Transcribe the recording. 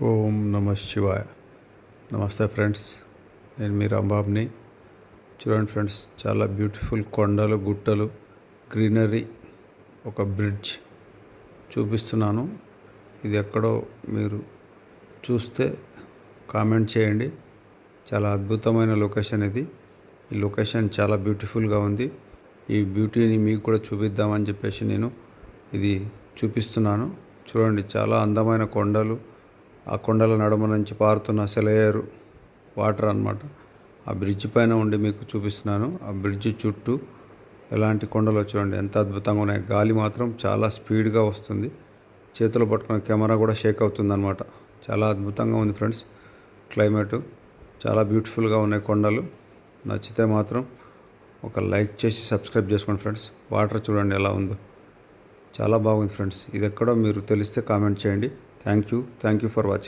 ఓం నమ శివాయ. నమస్తే ఫ్రెండ్స్, నేను మీ రాంబాబుని. చూడండి ఫ్రెండ్స్, చాలా బ్యూటిఫుల్ కొండలు, గుట్టలు, గ్రీనరీ, ఒక బ్రిడ్జ్ చూపిస్తున్నాను. ఇది ఎక్కడో మీరు చూస్తే కామెంట్ చేయండి. చాలా అద్భుతమైన లొకేషన్ ఇది. ఈ లొకేషన్ చాలా బ్యూటిఫుల్గా ఉంది. ఈ బ్యూటీని మీకు కూడా చూపిద్దామని చెప్పేసి నేను ఇది చూపిస్తున్నాను. చూడండి, చాలా అందమైన కొండలు, ఆ కొండల నడుమ నుంచి పారుతున్న సెలయేరు వాటర్ అన్నమాట. ఆ బ్రిడ్జ్ పైన ఉండి మీకు చూపిస్తున్నాను. ఆ బ్రిడ్జ్ చుట్టూ ఎలాంటి కొండలు చూడండి, ఎంత అద్భుతంగా ఉన్నాయి. గాలి మాత్రం చాలా స్పీడ్గా వస్తుంది. చేతిలో పట్టుకున్న కెమెరా కూడా షేక్ అవుతుంది అనమాట. చాలా అద్భుతంగా ఉంది ఫ్రెండ్స్. క్లైమేటు చాలా బ్యూటిఫుల్గా ఉన్నాయి కొండలు. నచ్చితే మాత్రం ఒక లైక్ చేసి సబ్స్క్రైబ్ చేసుకోండి ఫ్రెండ్స్. వాటర్ చూడండి ఎలా ఉందో, చాలా బాగుంది ఫ్రెండ్స్. ఇది ఎక్కడో మీరు తెలిస్తే కామెంట్ చేయండి. Thank you for watching.